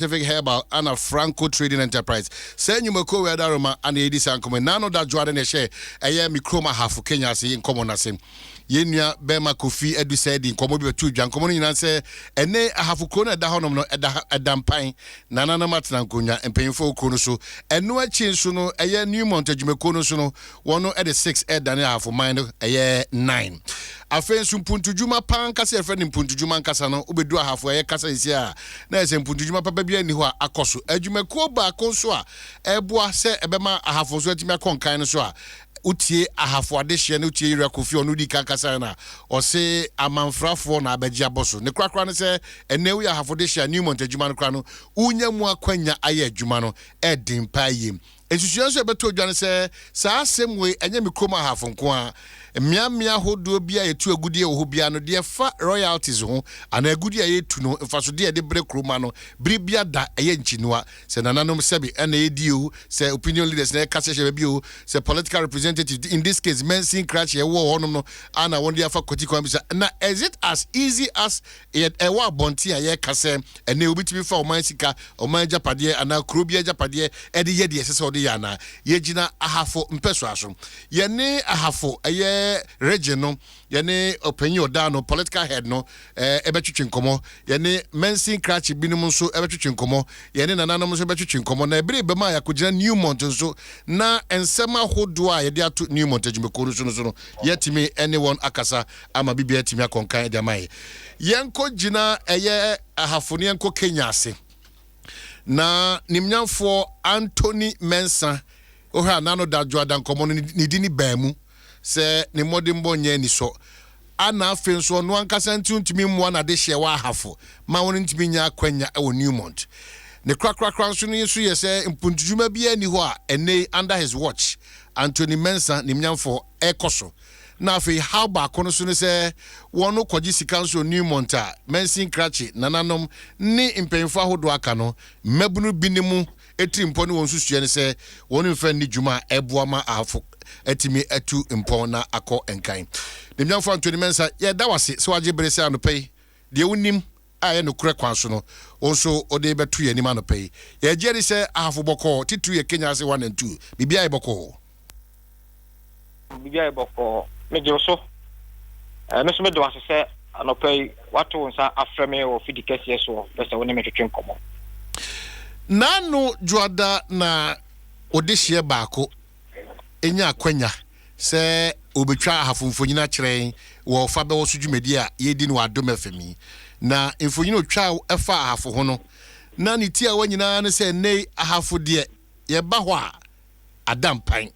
Pacific Herbal and a Franco Trading Enterprise. Send you Mako Wedaroma and the Edis and Common. Nano that Jordan share a year Mikroma half Kenya say in common as him. Yenya Bema Kofi Edu said in Comobi 2 Jan Common in answer and nay a half Kona Dahonom at Dampine, Nana Matlankunya and Painful Konoso, and no change suno a year new montage Mekonosuno, 1 at the 6 ed than half of mine a year 9. A friend soon Puntujuma Panka, a friend in Puntujuma Casano, Ubedua halfway Casa is here. There's in Puntujuma Papa ni hwa akoso adwumako ba konso a eboa se ebema ahafo atima konkan so a utie ahafo adehye na utie ira kofi onu di kankasa na o se amanfrafo na abaji aboso ne krakra ne se enewu ya ahafo dehye Newmont adwuma no kra no unya mu akwanya aye adwuma no edin paye esusuan so ebeto adwane se saa semwe enye mikroma ahafo nko a miamia hodo bia yetu agudie wo bia no de fa royalties ho ana agudie yetu no mfaso de bre kroma no bribia da eye nchinuwa se nananom sebi na edio se opinion leaders na kase hye bia se political representative in this case Mensin Cratch ye wo honom no ana won de afa koti kwam bisa na is it as easy as e wa bonti aye kase ene obitimi fa oman sika oman japade ana krobia japade e de ye de se so de yana ye gina ahafo mpeso aso ye ne ahafo aye region yene openyo dano political head no ebetwetwe nkomo yene Mensin Cratch binum so ebetwetwe nkomo yene nananom so ebetwetwe nkomo na ebere bema yakogina Newmont so na ensema hodo a yede ato Newmont adwumeko so no yetimi anyone akasa ama bibia yetimi akonkan de mai yenko gina eye ahafoni yenko Kenya ase na nimnyamfo Anthony Mensah ohra nano da joada nkomo ni dini baamu se ni modimbo nye ni so ana afen so no ankasa ntumi mmoa na de hye wa hafo ma won ntumi nya akwanya e wo Newmont ne krakrakra so no so yese mpuntujuma bia ni ho a ene under his watch Anthony Mensah ni mnyamfo ekoso na afi how ba kono so ne se wono kwaji sika so Newmont a Mensin Cratch nananom ni mpemfa hodo aka no mabunu binimu etimpo ne won susue ne se wonu mfa ni djuma eboama afo etimi etu impona akọ enkan demyamfo Anthony Mensah ye da wase so age berese anopei de wonim aye no kure kwan so no onso ode betu ye nima anopei ye jeri se ahafo boko titu ye Kenya se 1 and 2 bibia boko meje so me so me do wase se anopei wato nsa afreme o fidikese so bese woni metwetwe nkomo nanu juada na odehye baako enya akwanya se obetwa ahafomfonyina kyerɛn wo Fabɛwɔso dwumadi a yedi no Adom FM na mfonyina otwa efa ahafo ho no na ne ti a wanyina ne se nei ahafo de ye ba ho a adampan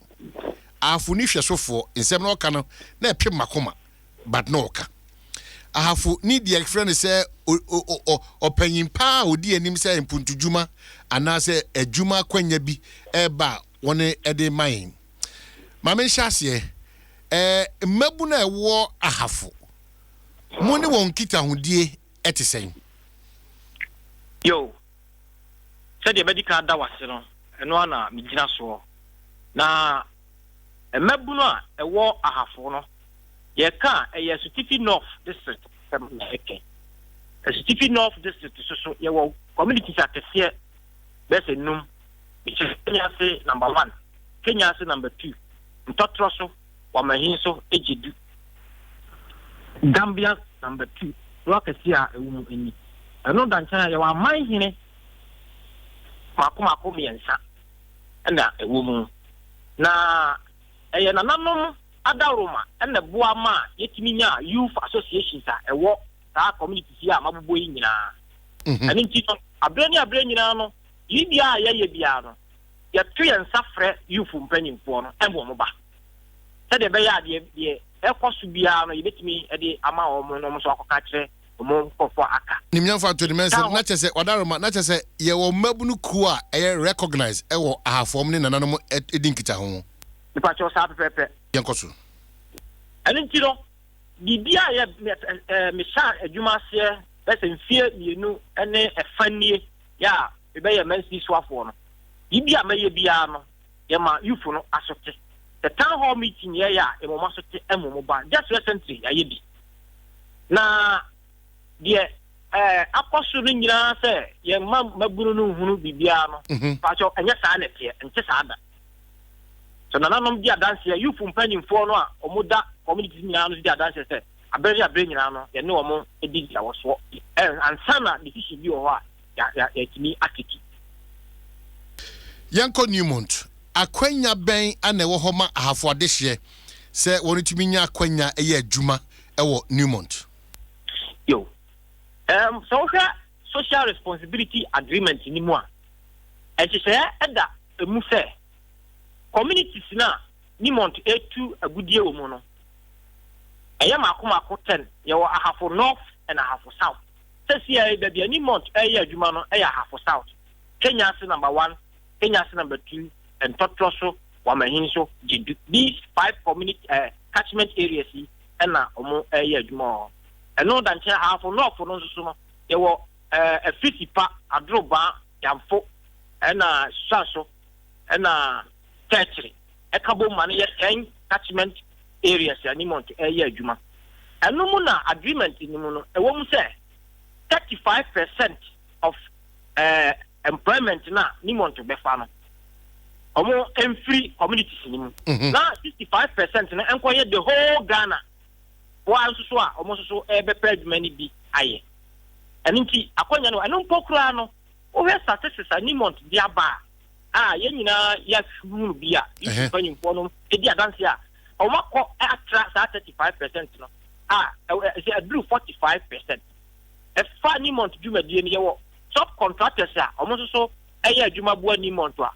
ahafo ni hwesofo nsɛm na ɔka no na epem makoma but no ɔka ahafo ni de friend se opanyin pa odi anim se mpuntudwuma ana se adwuma akwanya bi eba woni ede main Mame Nhyase mmabu na ewo ahafo mo ne won kita hodie etesen yo said the medical da wase no eno ana migina so na mmabu no a ewo ahafo no ye ka eye Sutifi North district eke Sutifi North district so ye wo community atefie bese num Kenya say number 1 Kenya say number 2 Ntotroso Omanhene so ejidu Gambia number 2 Rwakasia ewumu eni eno danchana ya wa manhene makoma miensa ena ewumu na eye nananom adaroma ena boa ma yetimi nya youth associations a ewo ta community here mabubo yi nyina ani nti no abre nyina no yibia ye bia no yetu ye nsafre youth mpanyimfo no embo mo ba sede be ya de ekosu bia no yebetimi ede ama omo no so akoka kire omo nkofo aka nimnyamfo Anthony Mensah na chese wadaroma na chese ye wo mabunu ku a eye recognize ewo ahafom ne nananom edinkita ho nipa cho sa pepepe yenkoso ani ti no bibia ye me sha adwuma se bese mfie mienu ene efanie ya ebe ye Mensin swafo no bibia maye bia no ye ma youth no asote the town hall meeting here ya emo asote emo ba just recently aye bi na die akɔso no nyinaa sɛ yɛma mabunu no hunu bibia no pacho ɛnyɛ saa nɛteɛ ɛnte saa da so nananom di adanse youth mpanyimfoɔ no a ɔmo da community nyinaa no di adanse sɛ abere nyinaa no yɛne ɔmo edi awoso ansa na decision bi wɔ hɔ a yɛtumi akeki Yanko Newmont akwanya bɛn ana ɛwɔ hɔ ma ahafo adehye sɛ wɔn tumi nya akwanya ɛyɛ adwuma ɛwɔ Newmont yo so social responsibility agreement ni mu a ɛkyɛ ɛda emu sɛ communities na Newmont etu agudie wɔ mu no ɛyɛ maako 10 yɛwɔ ahafo north and ahafo south sɛsi ɛyɛ baabi a Newmont ɛyɛ adwuma no ɛyɛ ahafo south Kenya se number 1 Kenya se number 2 and Totroso Omanhene so these 5 community catchment areas and omo ɛyɛ adwuma ɛno da nkyɛn ahafo north no nso no yɛwɔ Afisipa Adroba Yamfo ɛna Shanso ɛna Tertiary ekabo man yɛ 10 catchment areas ya Newmont ɛyɛ adwuma ɛno mu na agreement ni mu no ɛwɔ mu sɛ 35% of employment na Newmont bɛfa no ɔmo ɛmfiri communities ni mu na 65% na ɛnkɔyɛ the whole Ghana wa nso so a ɔmo nso so ɛbɛpɛ adwuma ni bi ayɛ ɛno nti akɔnya no ɛno mpɔkura no wohɛ statistics a Newmont di aba yɛn nyinaa yɛhunu bi a yɛfanyimfoɔ no edi adanse a ɔmo akɔ atra saa 35% no ɛsɛ aduru 45% ɛfa Newmont dwumadie no yɛwɔ subcontractors a ɔmo nso so ɛyɛ adwuma boa Newmont a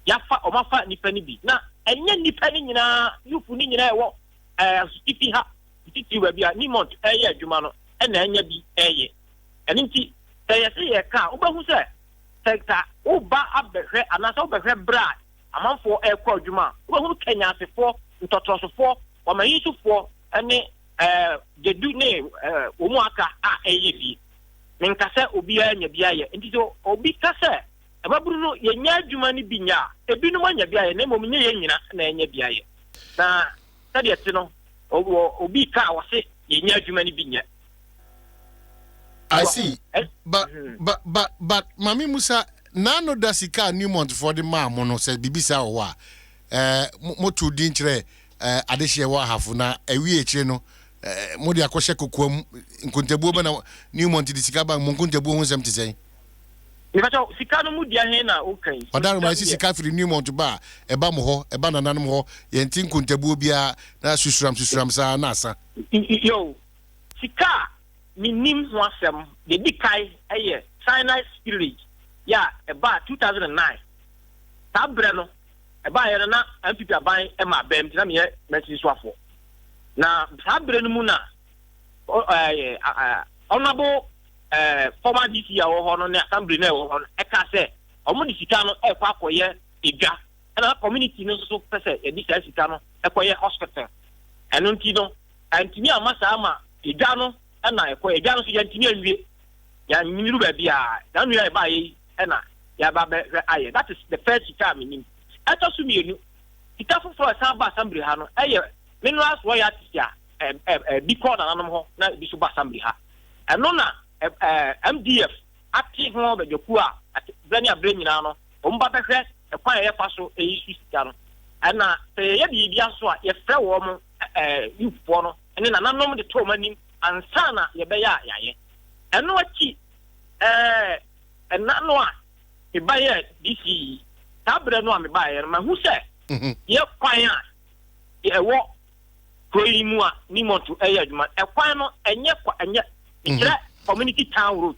yafa ɔmo afa nipa ni bi na ɛnyɛ nipa ni nyinaa yufu ni nyinaa ɛwɔ stifi ha titi wa bi a Newmont ɛyɛ adwuma no ɛna ɛnya bi ɛyɛ ɛno nti ɛyɛ sɛ yɛ ka wobɛhu sɛ sector woba abɛhwɛ anasa wobɛhwɛ bra amanfoɔ ɛkɔ adwuma wobɛhu Kenya asefoɔ ntɔtɔsofoɔ Omanhene ɛne gedu ne wɔn aka ɛyɛ bi menka sɛ obi anya bi ayɛ nti so obi ka sɛ ɛbaburu no yɛnya adwuma no bi nya ebinom anya bi ayɛ na mmom nye yɛ nyina na anya bi ayɛ na sɛdeɛ te no obi ka wɔse yɛnya adwuma no bi nya I see but Mami Musa nano da sika Newmont for the maamo no sɛ bibisa wo a moto din kyerɛ adehye wɔ ahafo na awie kyerɛ no mo de akɔhyɛ kokoam nkontabuo ba na Newmont de sika ba mo nkontabuo ho nsɛm te sɛn nifacho sika no mu dia he na okay Odaro ma sika firi Newmont ba ɛba mo hɔ ɛba nananom hɔ yɛnti nkontabuo bia na susuram saa na asa yo sika minim ho asɛm de di kai ɛyɛ Sinai Spirit ya ɛba 2009 tabre no ɛba yɛ na MPP aban ɛma bɛm tina me mɛsi so afɔ na tabre no mu na honorable former DC a wɔ hɔ no ne assembly na wɔ hɔ no ɛka sɛ ɔmo de sika no ɛkɔ akɔyɛ edwa ɛna community no nso pɛ sɛ yɛde saa sika no ɛkɔyɛ hospital ɛno nti no antimi ama saa ma edwa no ɛna ɛkɔ edwa no so yɛntimi anwie yɛnyiru baabi a danu yɛ ba yɛ ɛna yɛaba bɛ ayɛ that is the first sika menim ɛtɔ so mienu sika foforɔ ɛsan ba assembly ha no ɛyɛ minerals royalties a bi kɔ nananom hɔ na bi so ba assembly ha ɛno na MDF ati ho bɛdwoku a brani abre nyinaa no ɔmba bɛhwɛ ɛkwan yɛ fa so ɛyi su sika no ɛna sɛ yɛ biribi aso a yɛfrɛ wɔ mo yufoɔ no ɛne nananom de to manim ansa na yɛbɛyɛ a yɛayɛ ɛno akyi ɛna no a mebayɛ DC saa berɛ no a mebayɛ no mahu sɛ yɛ kwan a ɛwɔ kuro yi mu a Newmont ɛyɛ adwuma ɛkwan no ɛnyɛ kyerɛ community town road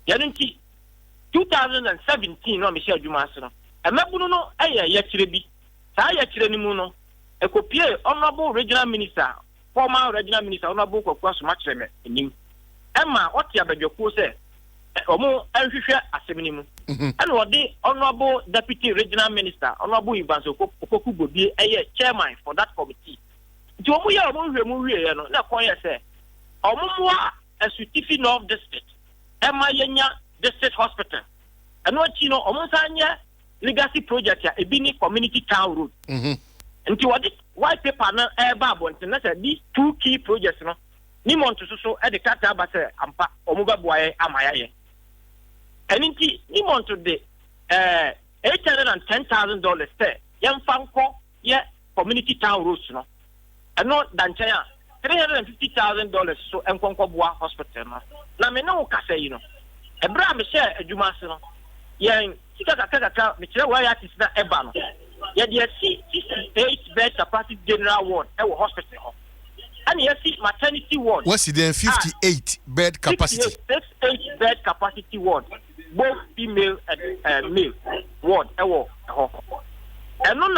yɛno nti 2017 no a mehyɛ adwuma ase no ɛmɛbunu no ɛyɛ yɛkyerɛ bi saa yɛkyerɛ no mu no ɛkɔpie honorable regional minister former regional minister honorable Kwaku Asoma kyerɛ me anim ɛma ɔte abadwakuo sɛ ɔmo ɛnhwehwɛ asɛm no mu ɛna ɔde honorable deputy regional minister honorable Ivanso Opoku Bobie ɛyɛ chairman for that committee nti ɔmo yɛ ɔmo nhwɛ mu wieɛ no na kɔn yɛ sɛ ɔmo mmoa Asutifi North District ɛma yɛnya district hospital ɛno akyi no ɔmo nsa nyɛ legacy project a ebi ne community town road nti wɔde white paper no ɛba abɔnten na sɛ these two key projects no Nimont so e de kata ba se ampa omuba boaye amayaye. Eninti Nimont de $810,000 say yemfanko ye community town roads no. Eno danchaya $350,000 so enkonko boa hospital no. Na me no ka say no. Ebra me share adwuma se no. Yen sika kaka me kire wa ya tisna eba no. Ye de 68 bed capacity general ward e wo hospital ho. And yes, maternity ward. What's the 58 bed capacity? 68 bed capacity ward. Both female and male ward. And no,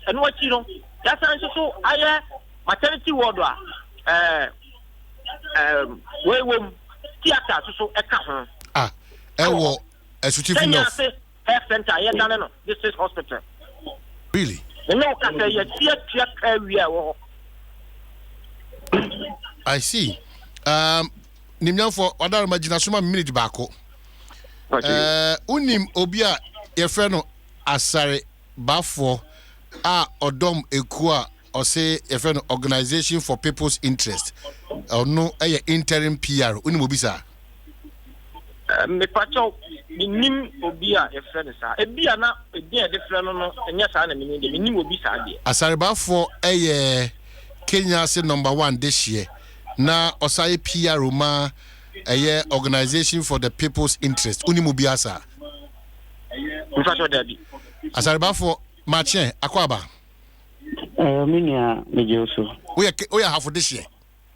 and what you know, that's so I maternity ward. Where theater so a health center. This is hospital. Really? No, I see. Nimyan for other imagination minute bako. Unim obia ye friend no asare bafo odom ekua or say ye friend organization for people's interest. Or no interim PR. Unim obisa. Me pacho nim obia ye friend sa. Ebia na ebia de friend no enya sa na nim obisa de. Asare bafo Kenya say #1 this year. Na Osai PR Roma a organization for the people's interest. Unimubiasa. Asariba for Marchen Akwaba. Minia Mejoso. We are half of this year.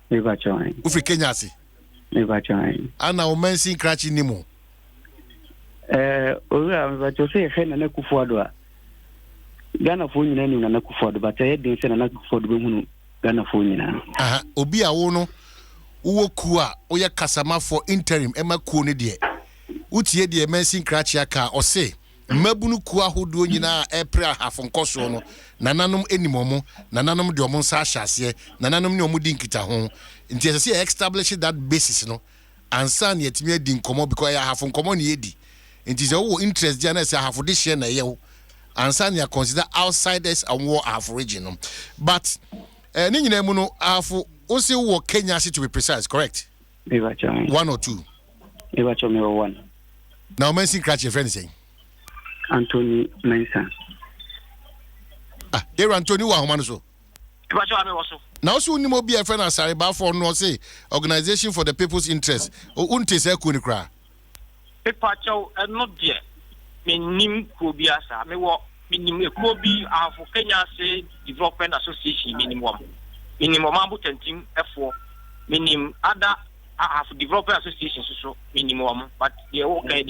Never join. Ufi Kenya si. Never join. Ana omensi krachi nimo. Oya Jose Hen and Kufuadua. Ghana phone name and Kufuad, but I didn't send an Kufuad woman. Ghana phone na. Obi awono uwo kuwa oya kasama for interim ema kuone de. Utie de emensin krachi aka ose mabunu kuwa hodo nyina epra hafonkoso no nananom enimomo nananom de omo nsa ahase nananom ne omo di nkita ho nti ese establish that basis no ansa ne yetimi adi nkomo because ya hafonkomo ne yedi nti se wo interest dia na se hafo de share na yewo ansa ne consider outsiders and war half region but ni nyina mu no afu osi wo Kenya city to be precise, correct? 1 or 2. Me 1. Now mention catch your friend saying Anthony Mensa. Here Anthony wa homano so. Now so ni mo be a friend asare ba for no say organization for the people's interest. O unte say ku ni kra. Pacho not there. Me nim ko bi asa me wo minimum ko bi afo Kenya say development association minimum abu tentim F4 minimum other have development association so minimum but they work there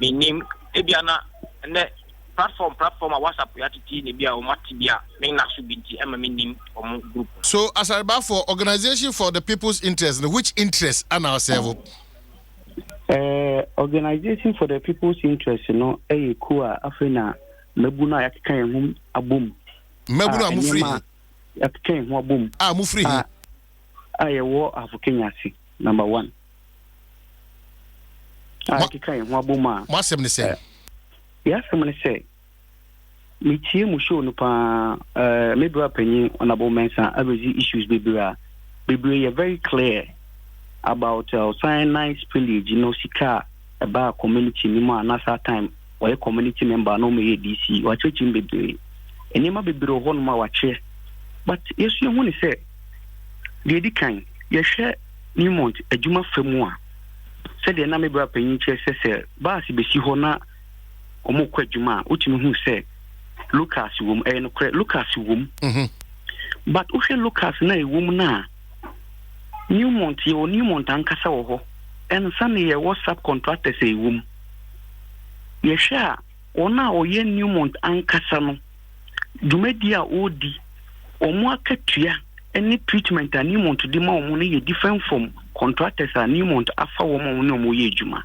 minimum ebiana and platform a WhatsApp yatiti ne bia o matibia me na so binti ema minimum group. So as about for organization for the people's interest, which interest and ourselves? Organization for the people's interest no kuwa afena mebuna yakikan hum abum mebuna amufri yakikan hum abum amufri ayewo Kenya si #1 yakikan hum abum masem ne say yasem ne say mitie mu show no pa mebra panyin onabo mensa abezi issues bebra very clear about cyanide spillage sika about community ni ma na sa time or community member no me DC or churching bebe enema bebe ho no ma wache but yesu hu ni say the edikan ye hwe Newmont adwuma famu a se de na me bra panyin che se ba si besi ho na omo kwa adwuma utimi hu say Lucas wom no Lucas wom but o hwe Lucas na ewom na Newmont ankasa wo ho en some ye WhatsApp contractors ewom ye sha ona oye Newmont ankasa no dumedi a odi omo akatua any treatment a Newmont di ma omo ye different from contractors a Newmont afa wo ma omo no ye adwuma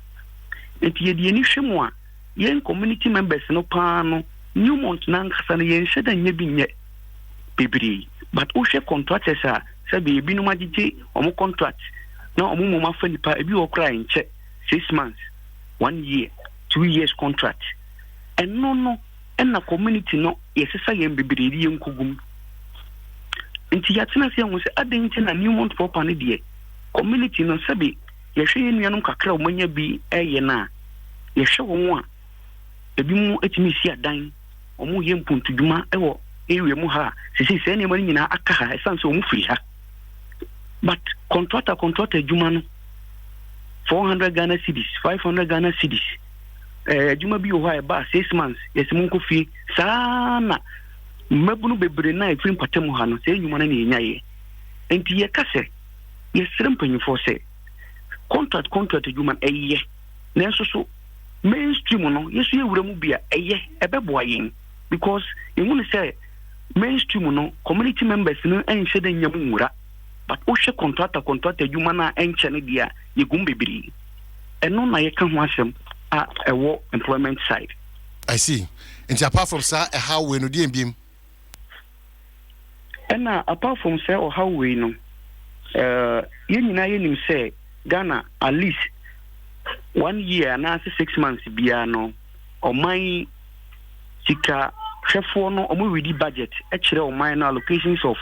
enti ye di ni hwemu a ye community members no pa no Newmont na ankasa no ye nheda nya bi nye bebiri but o hwe contractors a sabi ebi no magije omo contract na omo mo mafa nipa ebi okra nche 6 months 1 year 2 years contract and no na community no yesesa yem bebiri ri yenkugum nti yatina se hu se adenche na Newmont proper ne de community no sabi yɛhwɛ nuanom kakra o manya bi ɛyɛ na yɛhwɛ wɔn a ebi mu etimi si adan ɔmo yɛ mpuntudwuma ɛwɔ area mu ha sisi sɛ nneɛma no nyinaa aka ha ɛsan sɛ ɔmo firi ha but contractor adwuma no 400 Ghana cedis 500 Ghana cedis adwuma bi wɔ hɔ a ɛba 6 months yɛsɛ mo fie saa na mmabunu bebree na efiri mpatam ha no sɛ nnwuma no ne yɛnyaeɛ enti yɛka sɛ yɛsrɛ mpanyinfoɔ sɛ contract adwuma ɛyɛ nanso so mainstream no yesu yɛwura mu bia ɛyɛ ɛbɛboa yɛn because yɛhu ne sɛ mainstream no community members no ɛnhyɛ da nyam nwura but wohwɛ contract adwuma no a ɛnkyɛ no deɛ yɛgum bebree ɛno na yɛka ho asɛm a ɛwɔ employment side. I see. And apart from that, how we no DMBM? And apart from say or how we know, you know, say Ghana at least 1 year and 6 months biano or my sika chefo no or we budget actually or my allocations of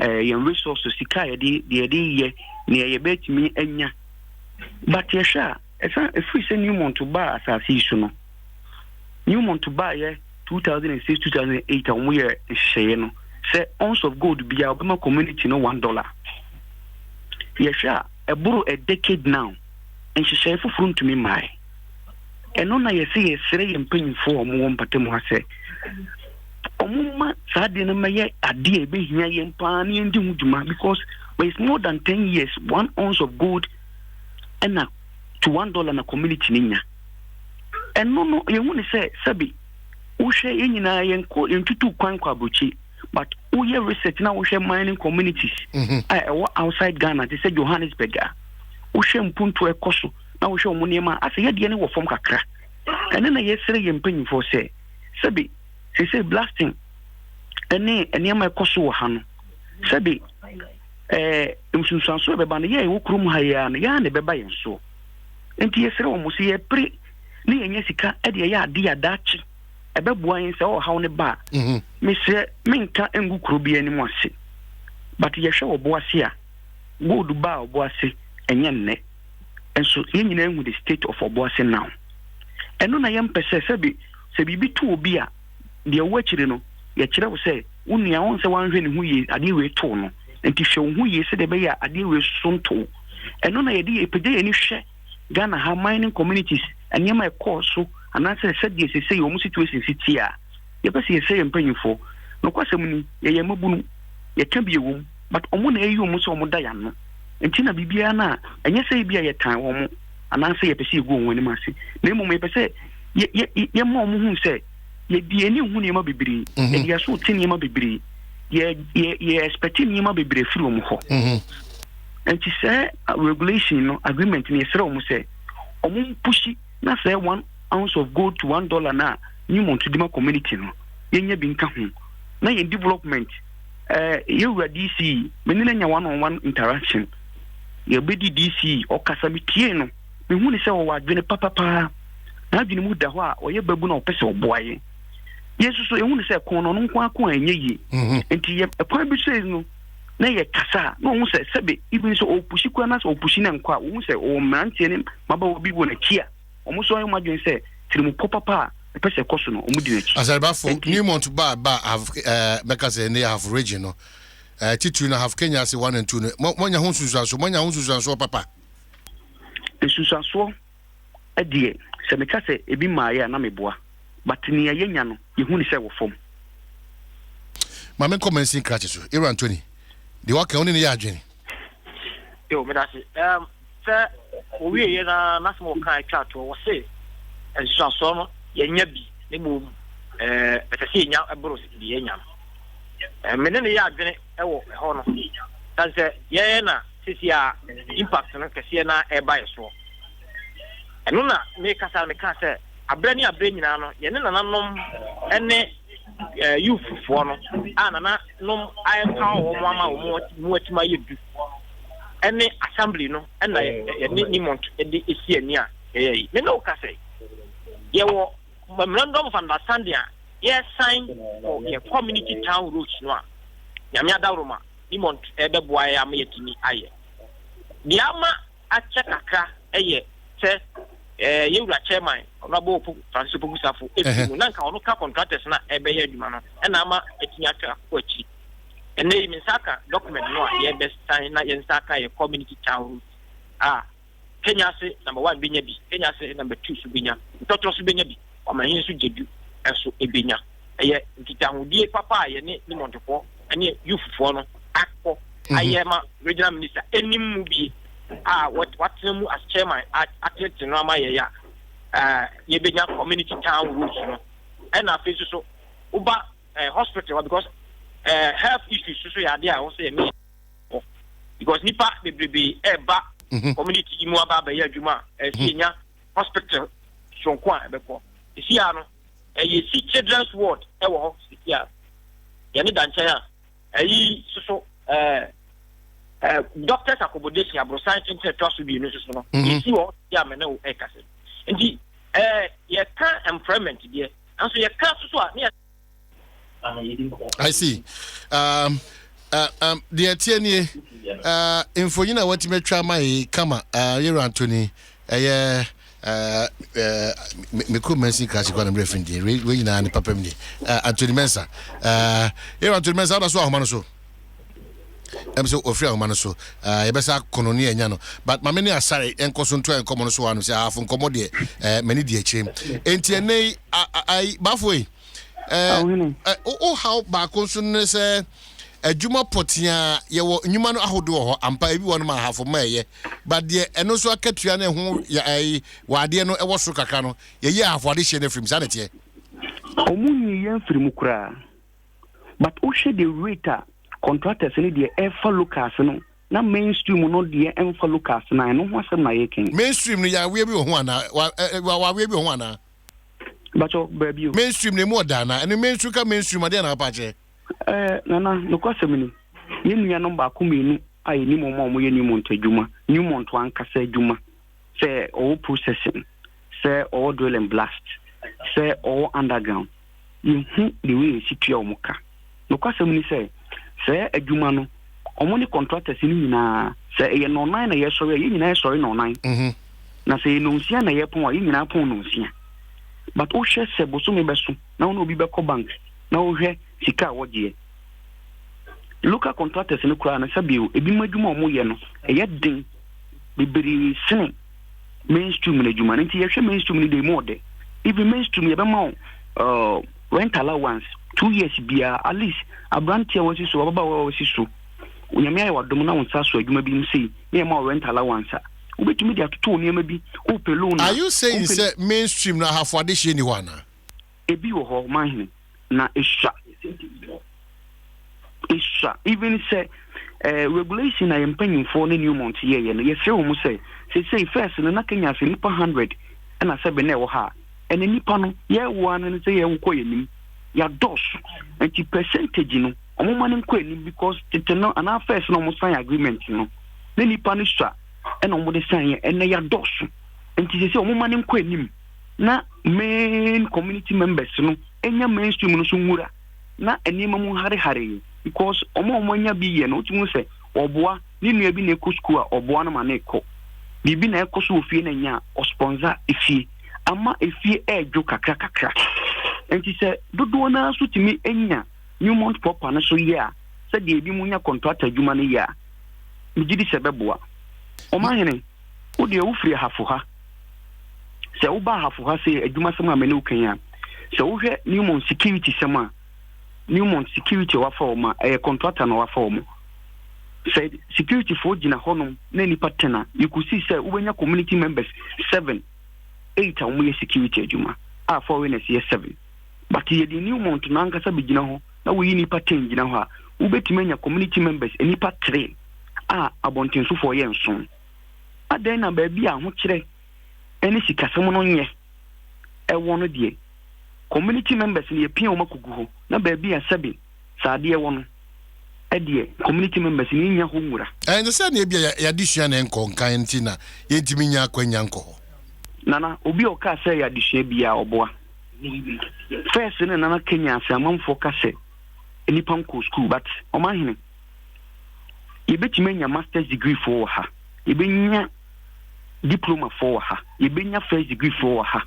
resources sika the year near your bet me enya. But yesha, if we say new month to buy as issue no. New month to buy 2006 2008 and we are saying say ounce of gold be our community no $1. Yesha a borrow a decade now and she say for front to me my and on I say a say and paying for more patemo say Omuma Sadina Maya a dear be here and pani and Duma because it's more than 10 years 1 ounce of gold and to $1 in a community ninya. And no, you want to say, Sabi, we share in into 2 kwan kwabuchi, but we have research now, we share mining communities outside Ghana. They say Johannesburg, we share Mpuntu Ekoso, now we share Muniama. I say, yeah, the end from Kakra. And then I say, I'm paying for say, Sabi, they say blasting, and near my Koso Hano. Sabi, Msunsanso, Babana, yeah, Ukrum Hayan, Yan, the Babayan so. And TSR almost see a pre. Ni enyesika e de ya ade adachi ebeboa yin se o hawo ne ba me se menka engu krobia ni mu ase but ye hwe oboase a gold ba oboase enye nne enso ye nyina engu the state of oboase now eno na ye mpese se bibi to obi a de wachire no ye kire wo se unua won se wanhwe ne hu ye ade we to no enti hwe wo hu ye se de be ya ade we sonto eno na ye de epede ye ni hwe Ghana ha mining communities and near my course so and I said yes say your situation city ya say I'm paying for no kwasem ni ye mabunu ye can be a womb but omo na eyi omo so omo da ya no entina bibia na enye say bia ye tan omo and I say ye pese go woni mase na emu me pese ye mo omo hu say ye die ni hu ni ma bibiri ye dia so tin ni ma bibiri ye expect ni ma bibiri firi omo ho and she say regulation no agreement ni sere omo say omo pushi na say 1 ounce of gold to $1 na new month dima community no yenya bi nka ho na ye development ye wura DC menina nya one-on-one interaction ye bedi DC o kasa bitie no me hu ni say o adwene papa na adwene mu da ho a o ye babu na o pese oboaye yesu so ye hu ni say kon no nko akon anye yi enti ye kwa bi say no na ye kasa no hu say sebe ibi so o pushi kwa na so o pushi na nkwa hu say o mrantie ni maba obi bo na kia omo so ayo madwen say tirimu papa e pese koso no omo di na chi asarba for new month ba have because they have region no titu na have Kenya say 1 and 2 no monya ho susuanso papa susuanso e die se me ka say ebi maaye na meboa but ni yenya no ye hu ni say wo fom ma men comment sin crash so era Anthony de waka oni ne ya adwene yo me da se we ye na nasmo kan chat wo say so no ye nya bi ne mo etase nya abro si ye nya me ne ya adwene e wo ho no dan se ye na sisi a impact no kase na e ba yeso eno na me kasa me ka se abre nyina no ye ne nananom ene youth fo no anana nom ayempa wo mo ama wo mo atima yedu ene assembly no ena ye ni mont e de esi ani a ye me no ka say ye wo memorandum of understanding ye sign for ye community town roads no a nyame adawroma ni mont e be boa ya ma yetini aye diama a check kakra say you la chairman Honorable Francis Pogusafo efu na nka ono ka contractors na ebe ya adwuma no e na ama etinya atwa kwachi ene yi misaka document no ye best sign na ye nsaka ye community town Kenya say number 1 benya bi Kenya say number 2 su benya toto su benya bi Omanhene su jedu eso ebenya eye nkitahudie papa ye ne montofo ene youthfo no akọ ayema regional minister enim mu bi what mu as chairman atlet no ama ye ya ye benya community town rules no and afei so uba hospital because health issues so ya dey I say me because nipa bebrebe eba community mu aba ba ya adwuma enya hospital sonkwa ebeko isi ano ye si children's ward e wo hospital ya ni dancha ayi so doctors accommodation abrosan intellectual so bi no so no isi wo ya me na o ekase nti ye can employment there and so ye can so a I see the tienie infonyina wati metwa mai kama Yero Anthony me ko mensi kasi kwa na mrefindi we nyina ne papa mni Anthony Mensa Yero Anthony Mensa da so ahoma so so ofri ahoma so ye besa kononi anya no but mameni asare enkoso nto enkomo no so anu se afo nkomo de mani de achim entiene ai bafoi how ba konso ne se adwuma potia ye wo nyuma no ahodo ho ampa ebi won ma hafo ma ye but de eno so akatua na ho ya ai wade no ewo so kaka no ye ye afode hye na frim sanete omuni ye frim kura but o hye the rate contractors ni de efa locals no na mainstream no de enfa locals na no ho asem na ye ken mainstream no ya we bi ho ana wa we bi ho ana bacho baby mainstream ne mo dana and mainstream ka mainstream ade na pa che nana no kwasemini ye nua no ba ko menu ayi ni mo ye ni mo ntadwuma ni mo nto ankasa adwuma say all processing say all drill and blast say all underground you the way situa omuka no kwasemini say adwuma no omo ni contractors ni nyina say ye no nine na ye sori ye nyina ye sori no nine na say no nsia na ye pon ye nyina pon no nsia but o hwe se boso me beso na ono obi be ko bank na o hwe sika wodie local contractors ne kura na sabio ebi madwuma omo ye no eye den bibiri sene mainstream na dwuma nti ye hwe mainstream ni dey more de even mainstream ye be ma rent allowance 2 years bia at least abrantia wasi so baba wasi so unyame ayi wadom na wonsa so adwuma bi nsi na ma rent allowance ubetumi dia toto niam bi opelo na are you saying say mainstream na have addition ni wana ebi wo ho Omanhene na isha even say regulation na yempanyimfo na new month ye no ye se wo mu say first na Kenya se nipa 100 na se be na wo ha ene nipa no ye wo no say ye nko yenim ya dos anti percentage no omoma ne nko yenim because no ana first no mo sign agreement no na nipa no sha ena mo de sign ene ya dos anti say omoma ne nko yenim na main community members no enya mainstream no so nwura na enima mu hare because omo nya bi ye no timu se oboa ni nua bi na ekɔ school a oboa no ma na ekɔ bibi na ekɔ so ofie na nya o sponsor efie ama efie edwo kakra enti se dodo na so timi enya new month proper na so ye a se de bi mu nya contractor adwuma no ye a migidi se beboa Omanhene wo de wo free hafo ha se wo ba hafo ha se adwuma se ma me ne ukan a se wo hwe new month security sema Newmont security wa forma contractor na wa forma said security for gina honom na nipa 10 you could see say ubenya community members 7 8 amu security adwuma foreigners yes 7 but ye di Newmont na nkasa be gina ho na wo yi nipa 10 gina ho a ubetimenya community members nipa 3 abontenso for ye nson adan na ba bia ho kire eni sikasem no nye ewo no de community members ni epia o makugu ho na ba bia sabi saade e wono edie community members ni nya ho nwura and say na bia ya disua na enko nkan nti na yentimi nya akwanya nko nana obi o ka say ya disua bia oboa first na nana Kenya say amamfo ka say enipa nko school but Omanhene ye betime nya master's degree for ha yɛbɛnya diploma for ha yɛbɛnya first degree for ha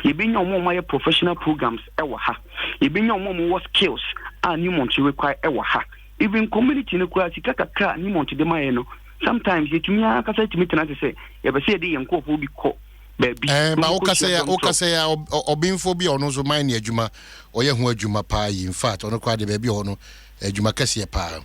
yɛbɛnya ɔmo ɔmo ayɛ professional programs ɛwɔ ha yɛbɛnya ɔmo ɔmo wɔ skills a Newmont require ɛwɔ ha even community no kura sika kakra Newmont de mayɛ no sometimes yɛtumi akasa yɛtumi tena se sɛ yɛbɛsɛ yɛde yɛn nkɔɔfoɔ bi kɔ baabi ma wokasa ya ɔbɛmfo bi a ɔno nso man ne adwuma ɔyɛ ho adwuma paa yi in fact ɔno kora de baabi ɔno adwuma kɛseɛ paa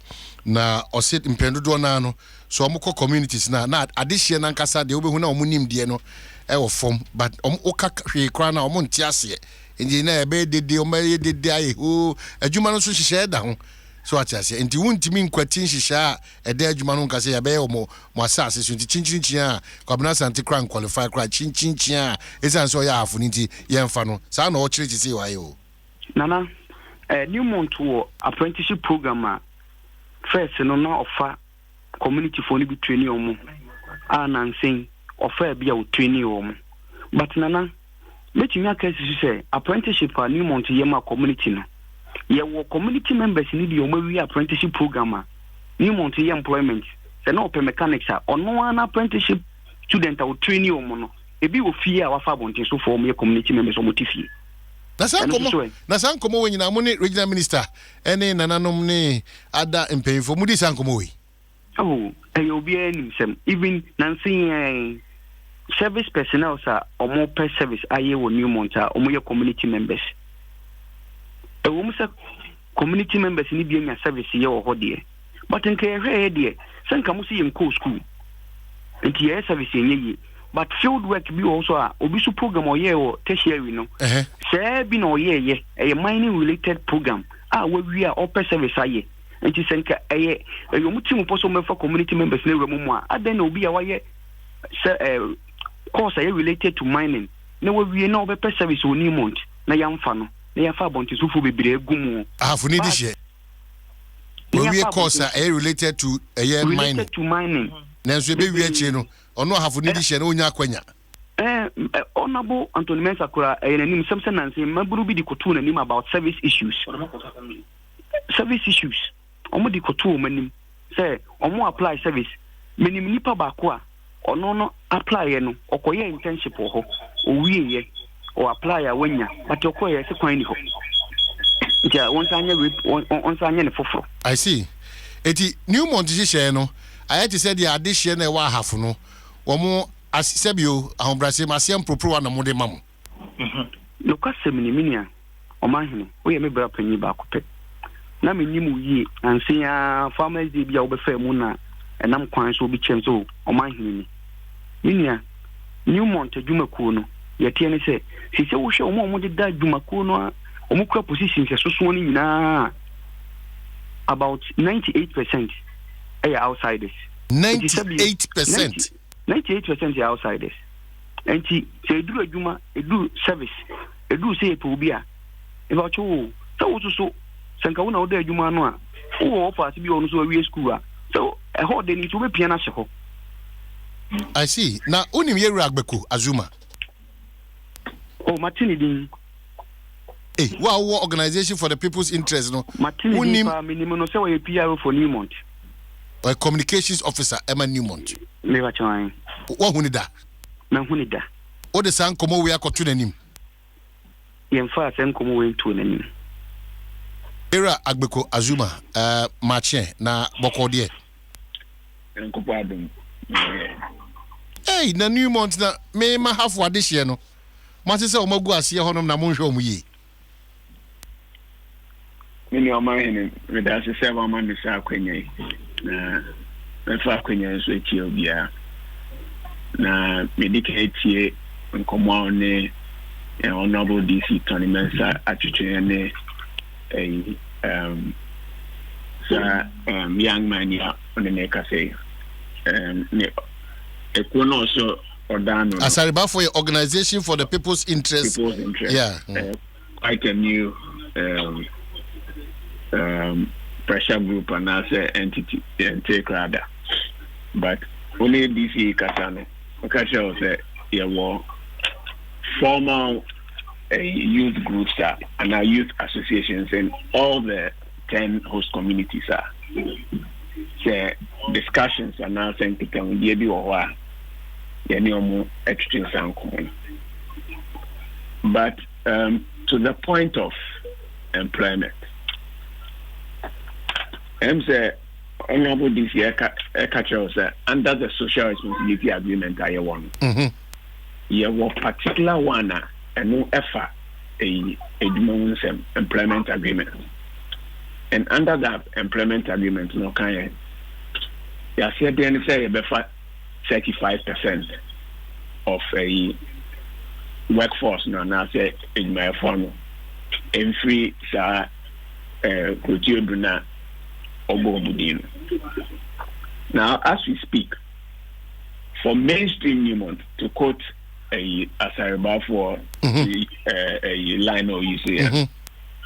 na ɔse mpɛndodoɔ naa no so ɔmo kɔ communities na adehyeɛ nankasa deɛ wobɛhu na ɔmo nimdeɛ no ɛwɔ fam but ɔmo woka hwee koraa na ɔmo nte aseɛ nti na ɛbɛyɛ dede ɔmo yɛ dede ayɛ o adwuma no nso hyehyɛ da ho so ate aseɛ nti wontimi nkwati nhyehyɛ a ɛda adwuma no nkasɛ yɛbɛyɛ ɔmo asase so nti chinchinchi a Kwabena Asante kora nqualify kora chinchinchi a ɛsiane sɛ ɔyɛ ahafo no nti yɛmfa no saa na ɔkyerɛ ti sɛ wayɛ o nana Newmont wɔ apprenticeship program a first no na ɔfa community for no bi training ɔmo a nansen ɔfa bi a training ɔmo but nana metumi aka sisi sɛ apprenticeship a Newmont yɛ ma community no yɛwɔ community members ni bi ɔmo awie apprenticeship program a Newmont yɛ employment sɛ na ɔpɛ mechanics a ɔno ana apprenticeship student a training ɔmo no ebi wɔ fie a wafa abɔnten so for ɔmo yɛ community members ɔmo ti fie na san komo we nyina mo ne regional minister ene nananom ne ada mpanyimfo mu di san komo we ɛyɛ obi anim sɛm even nansen service personnel sa ɔmo per service ayɛ wɔ Newmont a ɔmo yɛ community members ɛwɔ mu sɛ community members ni bi anya service yɛ wɔ hɔ deɛ but nka yɛhwɛ yɛ deɛ sɛ nka mo si yɛ nkɔ school nti yɛ service yɛ yie but field work bi also a obi so program ɔyɛ wɔ tertiary no sɛ bi na ɔyɛ ɛyɛ mining related program a wawie a ɔpɛ service ayɛ nti sɛ nka ɛyɛ ɔmo team pɔ so mɛfa community members na wura mu a adan na obi a wayɛ sɛ course ayɛ related to mining na wawie na ɔbɛpɛ service wɔ Newmont na yɛmfa no na yɛfa abɔnten so fo bebree gu mu ahafo ni di hyɛ wawie course ayɛ related to mining na nso ebe wie akyire no ono ahafo ni di hyɛ na onya akwanya honorable Anthony Mensah kura nanim samse nanse maburu bi di kotu nanim about service issues omo di kotu manim say omo apply service menim nipa ba ko a ono no apply no okoye internship ho owie ye o apply a wanya but okoye se kwan ni ho ntia wonsa anya ne foforo I see eti Newmont hyehyɛ no ayati said the addition na wa ahafo no omo asebio ahombrase masem propro na mode mam no kwasem ni minia Omanhene we me bra panyi ba ko pe na menim yi ansia farmers dey bia obefa mu na enam kwan so obi kyem so Omanhene ni minia Newmont adwumakuo no yɛte ne sɛ sisi wo hwɛ omo de da adwumakuo no omo kura positions soso no nyinaa about 98% are outsiders. 98%. 98% are outsiders. And say do a juma, do service, do say to be a about you. So Sankauna or the Juma no. Oh, pass be on so a school. So a whole day need to be piano. I see. Now unim ye ragbeku Azuma. Oh, Martini. Wow, organization for the people's interest no. Martini minimum no say we PR for Newmont. Or communications officer Emma Newmont. Never trying. What hunida? Na hunida. What the san komo we akotu nanim. Yemfa san komo we to nanim. Era agbeko Azuma marche na boko de. Enkopo Adom. Na Newmont na me ma half wa this year no. Ma se o magu ase honom na monhwe omu yi. Mini Omanhene with us 7 months akwenya na mefa akwenya so etie obia na medicate tie nkomo ne honorable DC Tony Mensah atwetwe ne young man ya on the neck say ne ekono so odano Asariba for your organization for the people's interest. Yeah. Quite a new pressure group and as entity and take rather. But only DC Kasano, Okasha was a formal youth groups and our youth associations and all the 10 host communities are. Say discussions and now saying to come be or any extra common. But to the point of employment, I'm saying honorable this year under the social responsibility agreement I want. You have particular one and no effort a employment agreement. And under that employment agreement, no kind you said then say about 35% of a workforce now say in my phone in free sa now as we speak for mainstream Newmont to quote a Asariba for a line or you say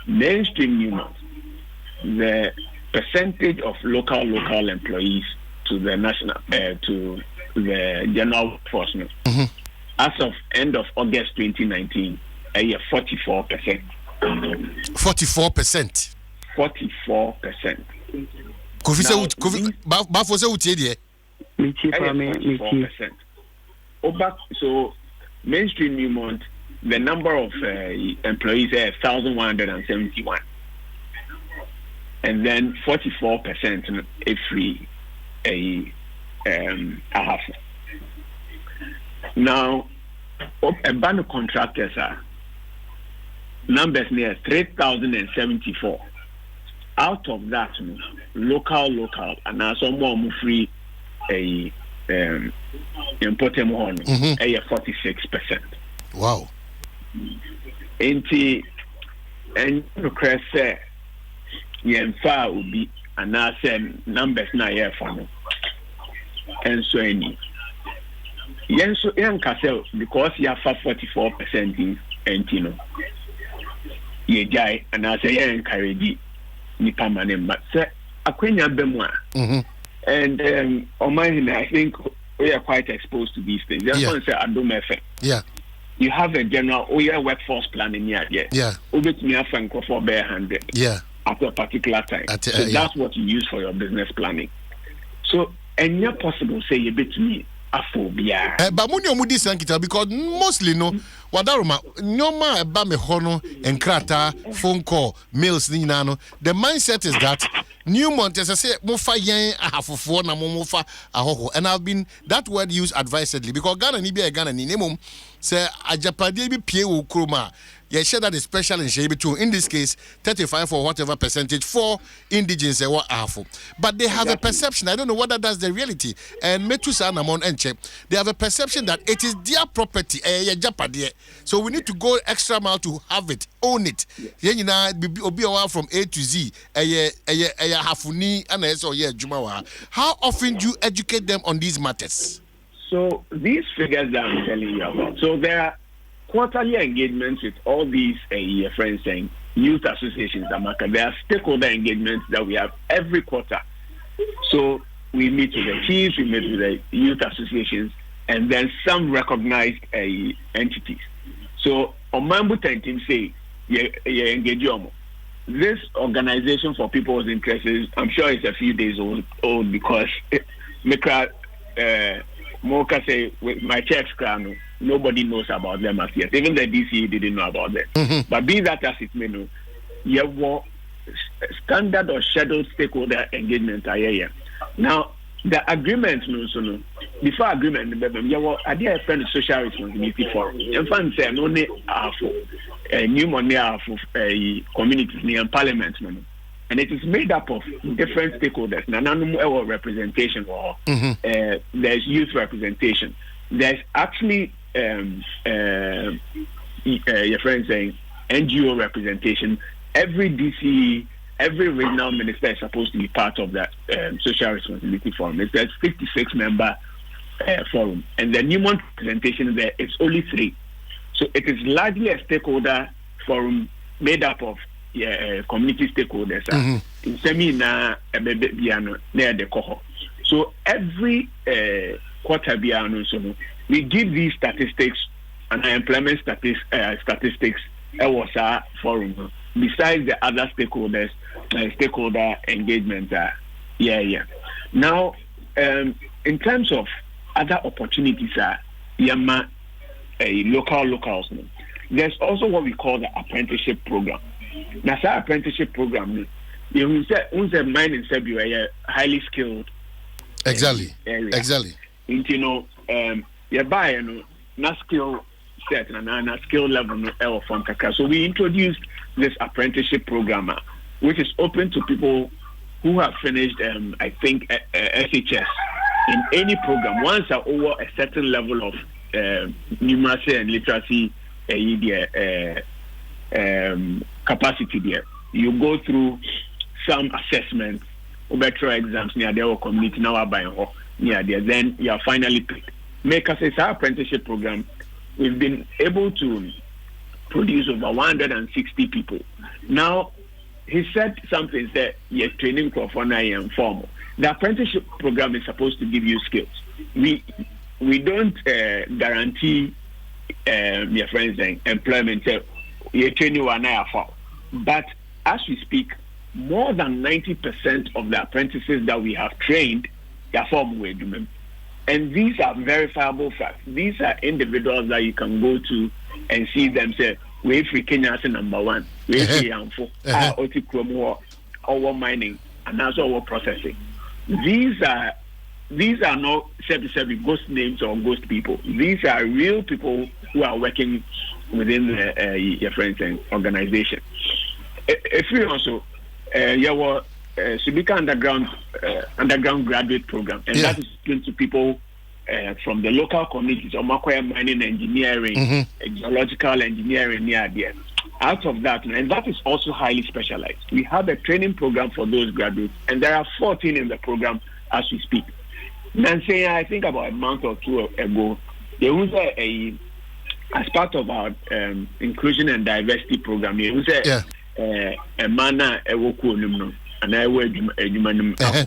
mainstream Newmont, the percentage of local employees to the national to the general workforce as of end of August 2019 44%. 44%. 44%. Kofi say Bafo say utie die. 44%. So mainstream Newmont, the number of employees is 1,171, and then 44% is free a half. Now, a band of contractors are numbers near 3,074. Out of that, local, and now some more free a important one, a 46%. Wow. And the crest say, Yemfa will be, and now send numbers now here for me. And so any. Yen so young castle because you have 44% in Entino. Ye jai, and I say yen carry ni permanent, but say Aquina Bemwa. And Omanhene, I think we are quite exposed to these things. There's one say Adom effect. Yeah. You have a general workforce planning here. Yeah. Ubit me have for bare handed. Yeah. At a particular time. So that's what you use for your business planning. So and you're possible say you bit me a phobia. But money omudi sankita because mostly no wadaruma nyoma eba me hono enkrata phone call mails ni no. The mindset is that Newmont as I say mofa yen ahafofo na mofa ahoho, and I've been that word used advisedly because Ghana ni be a Ghana ni nemum say ajapade bi pie wo kroma. Yeah, share that is special in Shebi too. In this case, 35 or whatever percentage for indigenous or half. But they have a perception. I don't know whether that's the reality. And Metusa Namon Enche, they have a perception that it is their property. So we need to go extra mile to have it, own it. Yeah, you know, be from A to Z. How often do you educate them on these matters? So these figures that I'm telling you about. So there are quarterly engagements with all these friends saying youth associations. There are stakeholder engagements that we have every quarter. So we meet with the chiefs, we meet with the youth associations, and then some recognized entities. So Omambu Tentin say engage this organization for people's interests. I'm sure it's a few days old because Moka say with my checks crown. Nobody knows about them as yet. Even the DCE didn't know about them. But be that as it may know, you have standard or scheduled stakeholder engagement. Now, the agreement, before agreement, you have a friend of social responsibility forum. In fact, say no new money for communities near parliament. And it is made up of different stakeholders. Now, representation, there's youth representation. There's actually your friend saying NGO representation. Every DC, every regional minister is supposed to be part of that social responsibility forum. It's a 56-member forum, and the Newmont representation there is only 3. So it is largely a stakeholder forum made up of community stakeholders. So every quarter, we give these statistics and employment statistics was our forum. Besides the other stakeholders, stakeholder engagement. Now, in terms of other opportunities, yama locals. There's also what we call the apprenticeship program. Now, that apprenticeship program, you say mine in February, highly skilled. Exactly. Area. Exactly. You know, you buy na skill set and na skill level from Kaka. So we introduced this apprenticeship program, which is open to people who have finished, I think, SHS in any program. Once are over a certain level of numeracy and literacy capacity there, you go through some assessments, better exams near their community now buying near there. Then you are finally picked. Make us our apprenticeship program. We've been able to produce over 160 people. Now, he said something that you're training for and formal. The apprenticeship program is supposed to give you skills. We don't guarantee your friends employment. You're training one eye for. But as we speak, more than 90% of the apprentices that we have trained are formal women. And these are verifiable facts. These are individuals that you can go to and see them say, we're free Kenya as number one. We're free Amfo, Oti Kromo, our mining, and also our processing. These are not ghost names or ghost people. These are real people who are working within your friends and organization. If you also, your Subika underground graduate program, and that is given to people from the local communities, Omakoya mining engineering, geological engineering near there. Out of that, and that is also highly specialized. We have a training program for those graduates, and there are 14 in the program as we speak. Nancy, I think about a month or two ago, there was as part of our inclusion and diversity program, there was a manner and I will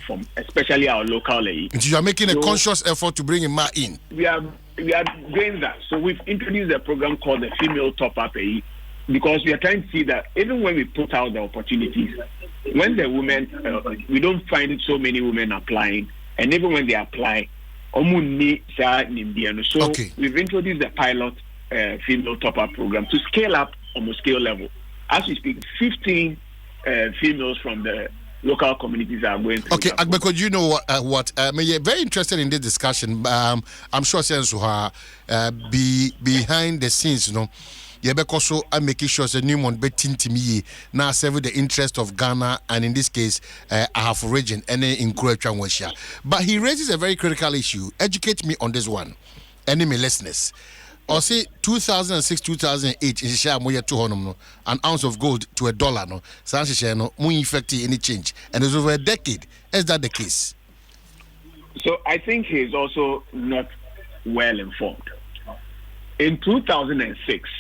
from especially our local You are making a conscious effort to bring him in. We are doing that. So we've introduced a program called the Female Top Up because we are trying to see that even when we put out the opportunities, when the women, we don't find so many women applying, and even when they apply, so we've introduced the pilot Female Top Up program to scale up almost scale level. As we speak, 15 females from the local communities are going through. Okay, Agbeko, you know what? You're very interested in this discussion. I'm sure sense behind the scenes, you know. So I'm making sure the new one betting to me now serve the interest of Ghana and in this case half region and in Croatia. But he raises a very critical issue. Educate me on this one. Enemy listeners. Or say 2006, 2008 in share moya 200 no, an ounce of gold to $1 no. Sanshi share no more effective any change. And it's over a decade. Is that the case? So I think he is also not well informed. In 2006,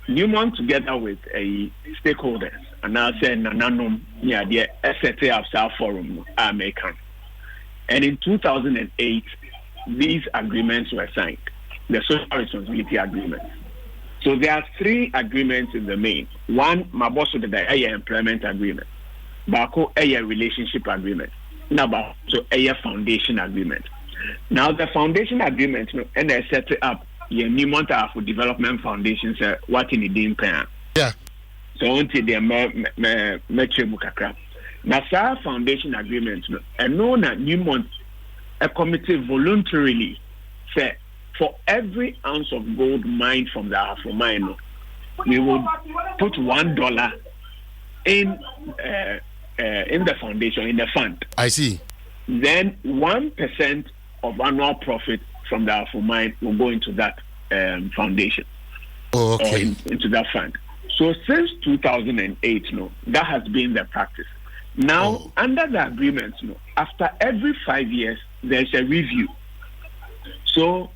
Newman together with a stakeholders and I said Nananum near the STA South Forum American. And in 2008, these agreements were signed. The social responsibility agreement. So there are 3 agreements in the main. One, Maboso the employment agreement. Bako a relationship agreement. Now, so a foundation agreement. Now the foundation agreement, and they set it up. Yeah, new month for development foundations. What in the dim plan? Yeah. So until they metro mukakra. Now, sa foundation agreement, and no na new month a committee voluntarily say. For every ounce of gold mined from the Afro mine, we will put $1 in the foundation, in the fund. I see. Then 1% of annual profit from the Afro mine will go into that foundation. Oh, okay. Or into that fund. So since 2008, that has been the practice. Now, under the agreement, after every 5 years, there's a review. So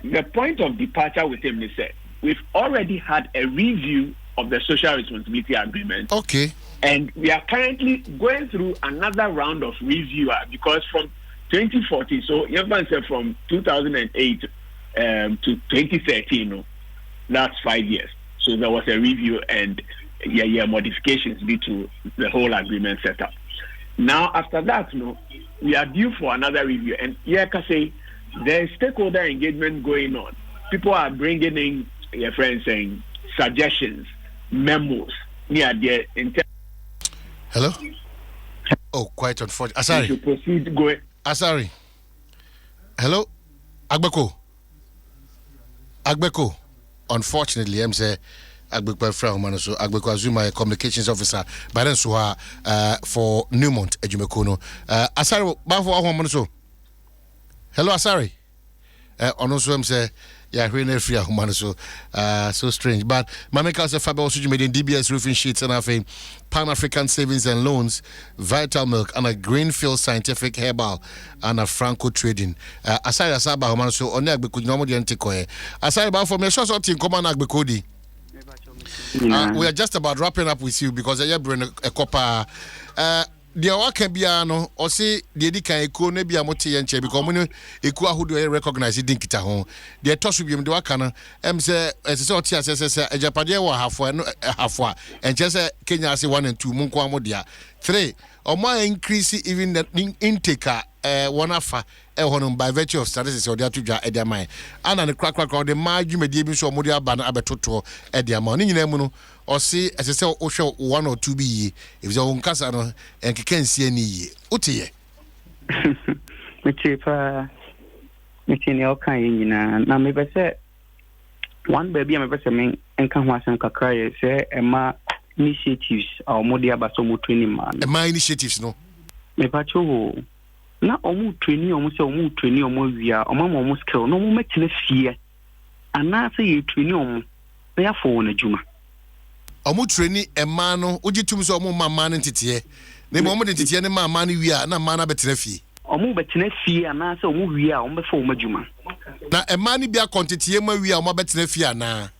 the point of departure with him is that we've already had a review of the social responsibility agreement. Okay. And we are currently going through another round of review because from 2014, so everyone said from 2008 to 2013, that's 5 years. So there was a review and modifications due to the whole agreement setup. Now, after that, we are due for another review. And say there's stakeholder engagement going on. People are bringing in, your friends saying, suggestions, memos, near their intent. Hello? Oh, quite unfortunate. Asari. To proceed, go ahead. Asari. Hello? Agbeko. Unfortunately, I'm saying Agbeko Frauman, so Agbeko Azuma, communications officer, but then so for Newmont, Ejumekono. Asari, Bafo Ahomanuso. Hello, Asari. Also, I'm saying, yeah, really free Ahomanuso. So strange. But Omanhene Kwabena Fabɛwɔso made in DBS roofing sheets and having Pan-African Savings and Loans, Vital Milk, and a Greenfield Scientific Herbal, and a Franco Trading. Asari Asaba Ahomanuso, on Agbeko, no more than Tikoe. Asari, but for me, short something common Agbekodi. We are just about wrapping up with you because I bring a copper. The waka biano or say the edika eko ne bia moti yenche because mo eko ahudo e recognize din kita ho the toss bi the waka no em say say oti asese ejapade wo hafo and just say Kenya say 1 and 2 mun ko amodia 3 or more increase even the intake one afa hono by virtue of statistics or the atudwa e dia man ana ne crack the madwumedie bi so omodia ba na abetoto e dia man ni nyina mu no or see as I say, Osho 1 or 2 be if you on Casano and can see any ye. Utie. Michipa, Michinio Kayina. Now, maybe say one baby, I'm a person and can was and cry, say, and my initiatives or Modia Basomu training man. And my initiatives, no. Mepacho. Now, almost training, almost training, almost via, or mamma almost kill, no more making fear. And now say you training, therefore, on a Juma. Omu training e mano ujitum so omu mama ntitiye ne mo de titiye ne mama ne wi a na mama na betena fie omu betena fie ana se omu wi a omu be fo madwuma na e mani bia kontitiye ma wi a omu betena fie ana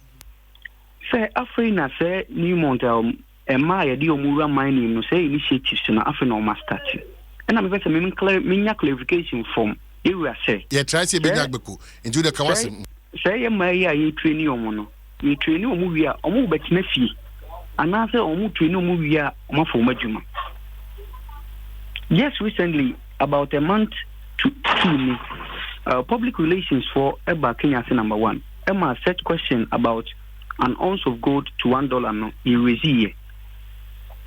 se afei na se Newmont e ma ye di omu ra mine no se initiatives na afei na o start e na me be se me nya clarification from you say ye try say be nyagbeko into the kawase se ye ma ye ye training omu no ye training omu wi a omu betena fie ana se omu training omu wi a omu fo madwuma. Yes, recently, about a month to 2, public relations for Eba Kenya number 1. Emma set question about an ounce of gold to $1 no irezi.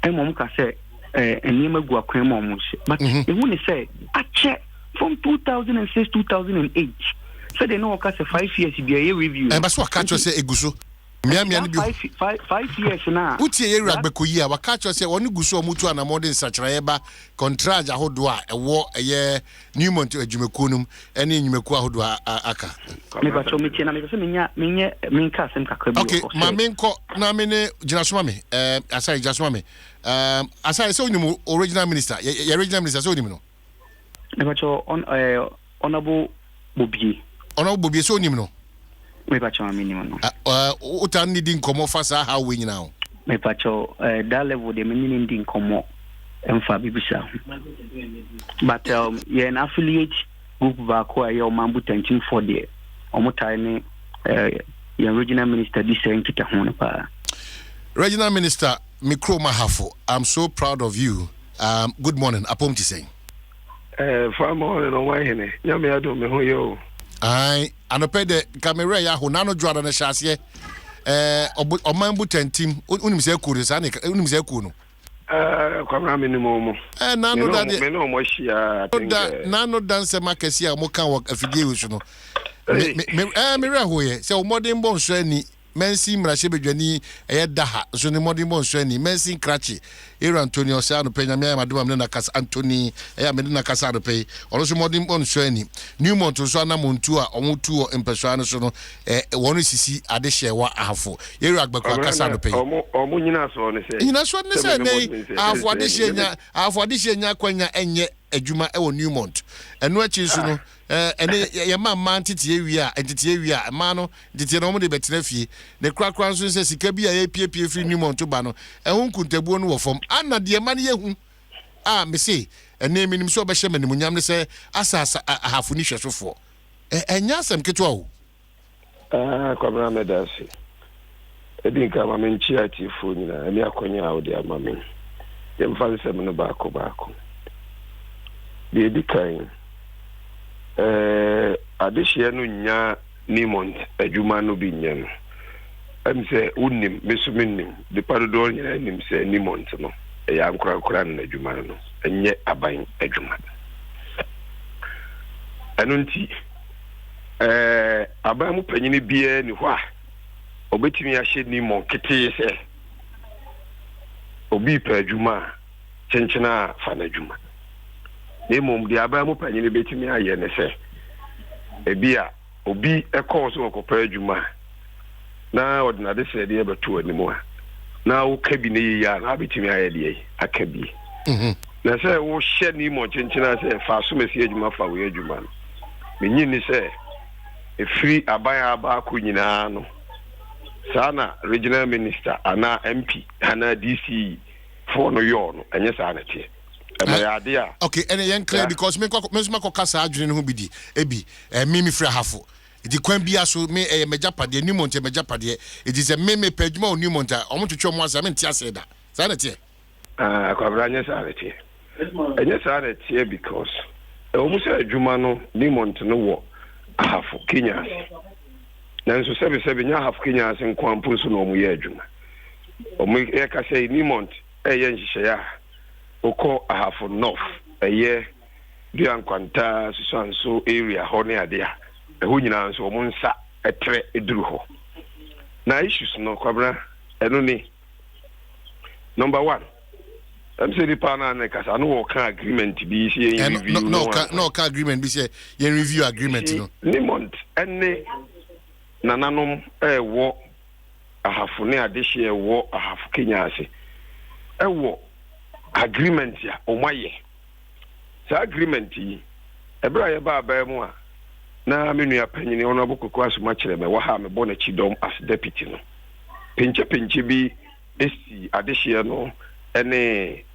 Emma muka say enema gua kwema omus. But they want to say a check from 2006-2008. So they know okay 5 years be a review. And that's what catch say eguso. 5 years now. Uti ye ragbeko yi a wakacho say wonu guso omutu ana modern sachraeba contract ahodo a ewo eye Newmont adwumekonum ene nwumeku ahodo aka. Me ba cho me tia me se menka sem kakra bi. Okay, ma menko na me ne gina so me asai gina so me asai so onimu original minister ye original minister so onimu no. Me ba cho honorable Bobie so onimu no. Me pacho minimum no. Utan ni din komo fasa how we now. Me pacho that level de minimum din komo emfa bibisa. But yeah an affiliate group back where your mambu tension for the omotai ne regional minister this kita hono pa. Regional Minister Mikro Mahafo, I'm so proud of you. Good morning. Apom ti saying. Far more than Omanhene. Nyame Adom me ho yo. Ai anope de camera ya ho nano dwada na hyase omambu tentim unim se ku sa ne unim se ku no kwamra minimum nano da de me no mo hia nano danse makasi a mo kan wo afidie wi so no me re ho ye se o modern bon so ani Mensi mrashe bedwani daha so ne modern bon so ani mensi krachi era Antonio sa no penya me madoma me na kasa Anthony me na kasa no pay ono so modern bon so ani Newmont so anamontu a omutu empeswa no so no wono sisi ade hyewa ahafo era agbakwa kasa no pay omo nyina so ne se nyina so ne se nei ahafo ade hyenya kwanya enye adwuma wo Newmont eno achi so no ene ye mamma ntete ewia ma no ntete no mo de betena fie ne krakra so se sika bi a ye piepie free Newmont ba no ehun kuntabuo no wo fom ana de ma ne yehu me se ene minim so be hye manim nyam ne se asasa ahafo ni hwesofo enya asem keto o kwabra medasi edinka ma menchi atifo nyina eni akonya awde amame yemfa se me no baako the Edikai addition nya Nimont adwuma no bi nya no am say unnim mesuminim the parodor nya nim say Nimont no ya nkura na adwuma no enye aban adwuma anunti aban mu panyini bia ni hɔ a obetimi ahye Nimont kete se obi pa adwuma chenchena fa na adwuma nemom de aban mu panyini betimi aye ne se ebia obi ekọ so okopa adwuma na ordinary se de beto animu a na wo kabi ne yi ya na betimi aye de akabi na se wo hye Nimont chenchena se fa so mesi adwuma fa wo adwuma no menyi ni se efiri aban aba ko nyina no sana regional minister ana MP ana DC for no yo no enye sa na tie okay and yen clear because me ko kasa adwene no ho bidi ebi mimi frɛ hafo di kwan bia so me Majapade Nimont Majapade it is a meme pejuma o Nimont omo twetwe mo asa me ntia se da sa na tie Kwabena enye sa na tie enye sa na tie because omo se adwuma no Nimont no wo ahafo Kenya nanso sebe nya ahafo Kenya se nkwampo so no omo ye adwuma omo e ka say Nimont eye nhihye ya oko ahafo north eye duankwanta susanso area ho ne ade a eho nyina nso omo nsa etre eduru ho na issues no Kwabena eno ni number 1 I'm saying the partner na kasa no work agreement bi see review no ka agreement bi say yen review agreement no Nimont ene nananom wo ahafo ne ade hye wo ahafo Kenya ase wo agreement ya omaye sa agreement yi ebra ye ba mu a na menua panyini ono abokoko asoma kire me wa ha me bo na chidom as deputy no pinche bi esi ade hye no ene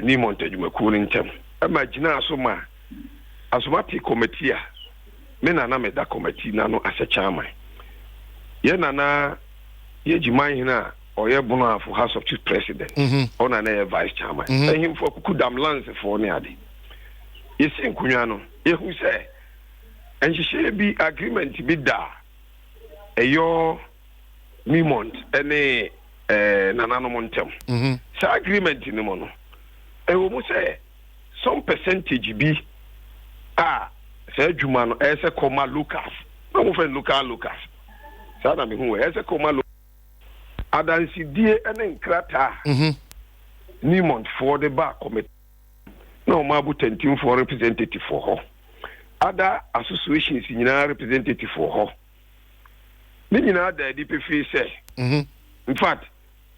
Nimont adwumaku ni ntem ama gina asoma pe committee a me na me da committee na no ase chairman ye na ye giman hina oye bono afo House of Chief President ona na vice chairman him for kudam lance for ne ade ye sin kunwa no ye hu se enhihye bi agreement bi da eyo Nimont ene nananom ntem sa agreement ni mo no ewo mu se some percentage bi a sa adwuma no ese koma Lucas no mo fe Lucas sa na me hu ese koma adansi die ene nkrata Nimont for the back committee no ma bu 10 for representative for ho other associations nyina representative for ho ni nyina da di pefi se in fact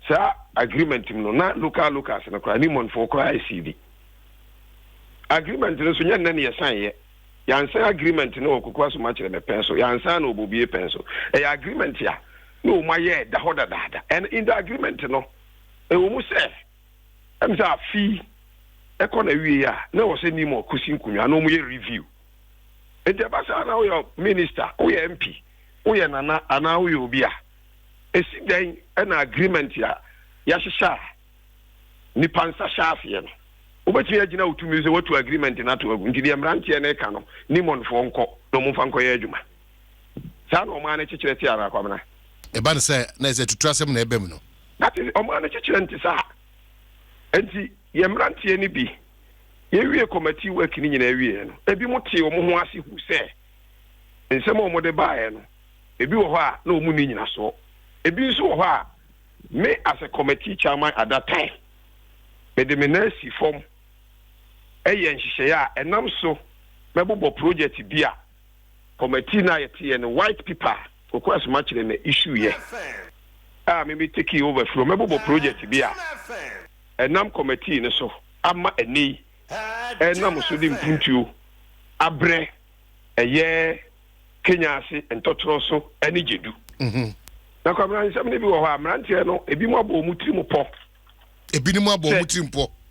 sa agreement no na Lucas na kwa Nimont for kwa ICD agreement no so nya na sign ye yansan agreement no okokwa so ma kire me penso yansan na obobie penso agreement ya no ma ye da hoda da and in the agreement no wo mu se am sa fi e ko na wie ya na wo se Nimont kusin kunwa no mu ye review e de ba sa na wo minister wo ye MP wo ye nana ana wo ye obi a esi den na agreement ya hyehyɛ ni pansa shafe no obetumi agina otumi se watu agreement na to agu nti emrantie na eka no Nimont fo nko no mo fa nko ye adwuma sa na o ma na kyekere ti ara Kwabena e ba ne se na se tutrasem na ebem no that is o ma na kyekere nti sa enti emrantie ni bi ye wie committee work ni nyina wie no ebi mo te o mo ho ase hu se nsem o mo de baaye no ebi wo ho a na o mu ni nyina so ebi nso wo ho a me as a committee chairman at that time me de me na si form nhihye ya enam so mebobo project bia committee na yete no white paper okwas match na issue ye me take over from mebobo project bia enam committee ne so ama eni enam so di mpuntuo abre eye Kenya ase entotoro so eni jedu na Kwabena nsem ne bi wo ha mrantie no ebi mo abo mutiri mo po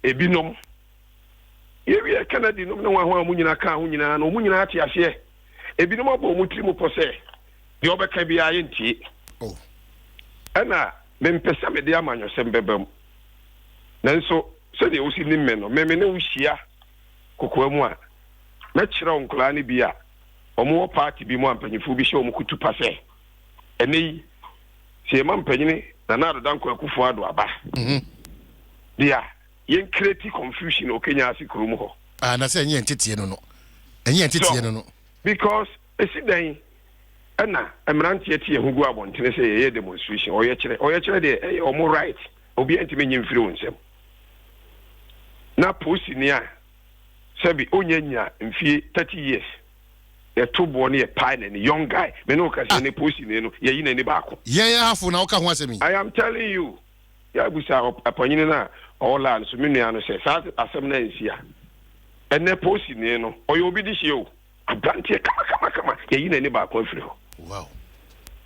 ebi nom yewie Kennedy nom na wa ho amunyina ka ho nyina na omunyina ate ase ebi nom abo mutiri mo po se de obeka bi aye ntie ana mempesa me de amanyo sem bebam nanso se de osi nimme no me ne wo hia kokoa mu a mɛkyerɛ nkola ne bi a ɔmo party bi mu ampanyifo bi hyɛ ɔmo kutu pa sɛ ɛnɛ sie ma mpanyini na na adoda nkɔ akufo ado aba dia yen create confusion o Kenya asikurum ho na sɛ ɛnyɛ ntetie no ɛnyɛ ntetie no because esidan ɛna emrantie tie ho gu abɔntene sɛ yɛyɛ demonstration ɔyɛ kyerɛ de ɔmo right obi antime nyimfiri wonsɛm na posi ni a sɛbi onyanya mfie 30 years yɛto boɔ ne yɛ pie ne young guy me no ka sɛ ne posi ne no yɛyi n'ani baako yɛyɛ hafo na woka ho asɛm I am telling you ya busa apanyini na ɔla no so me nua no sɛ saa asɛm na nsia ɛnɛ posi ne no ɔyɛ obi di hye o abranteɛ kama yɛyi n'ani baako afiri hɔ wow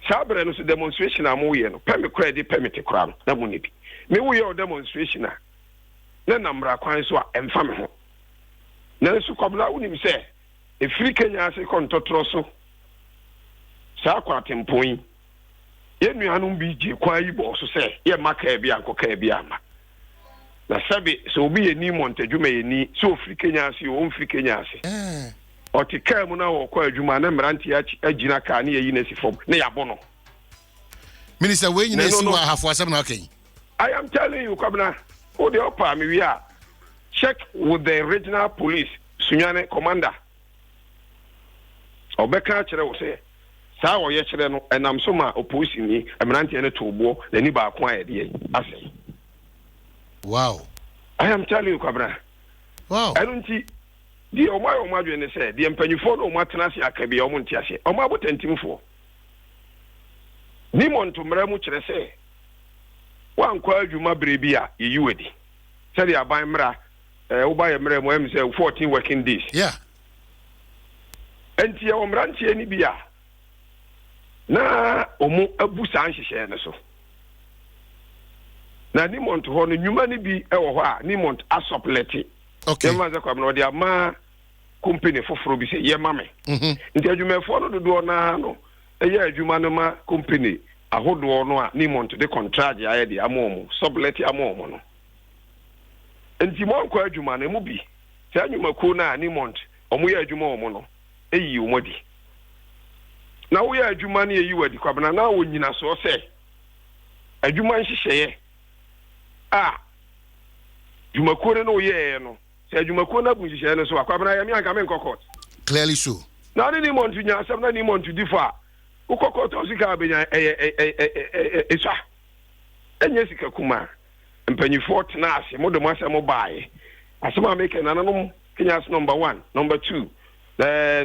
saa berɛ no so demonstration a moyɛ no pɛ me kora de permit kora no na mo ne bi me woyɛ o demonstration a na namra kwan so a ɛmfa me ho na nso Kwabena wonim sɛ efiri Kenya ase kɔntɔtɔrɔ so saa kwatempon yi yɛnuanom bi gye kwan yi bɔ so sɛ yɛ maka bi ankɔka bi ama na sɛbi sɛ obi yɛ ni montadwuma yɛ ni sɛ ofiri Kenya ase o mfiri Kenya ase ɔte kaa mu na wɔkɔ adwuma na mmerante agyina kaa ne yɛyi n'asi fam na yɛabɔ no minister we nyina esi wa hafo asɛm na okay I am telling you Kwabena who the upper me we are check with the regional police Sunyane commander obeka kyerɛ wo sɛ saa ɔyɛ kyerɛ no ɛnam so ma opposition ni mmerante ne tobo n'ani baako a yɛde asɛ wow I am telling you Kwabena wow ɛno nti di ɔmo adwe ne sɛ di mpanyifo no ɔmo atena ase aka bi ɔmo nte ase ɔmo abotantimfo ni monto mmara mu kyerɛ sɛ wankɔ adwuma berebi a yeyi wadi sɛ de aban mmara wo ba yɛ mmara mu ɛm sɛ 14 working days yeah enti yɛ ɔmrantie ni bi a na ɔmo abu saa nhyehyɛ ne so na ni monto hɔ no nnwuma ni bi ɛwɔ hɔ a ni monto asoplete okay yɛma sɛ Kwabena ɔde ama company foforo bi sɛ yɛma me nti adwumafoɔ no dodoɔ naa no ɛyɛ adwuma no ma company ahodoɔ no a Nimont de contract ayɛ de ama ɔmo subleti ama ɔmo no nti mo ankɔ adwuma no mu bi sɛ adwumakuo no a Nimont ɔmo yɛ adwuma ɔmo no ɛyi ɔmo di na woyɛ adwuma no yɛyi wadi Kwabena na wɔnyina soɔ sɛ adwuma nhyehyɛeɛ a adwumakuo no woyɛɛ no sɛ adwumakuo no abu nhyehyɛeɛ no so Kwabena yɛ me anka me nkɔ court clearly so na ne Nimont nya asɛm na Nimont di fa ukokota sika abenya eswa enye sika kuma mpanyifo tena ase mo de mo asem baaye asema make nananom Kenya's number 1 number 2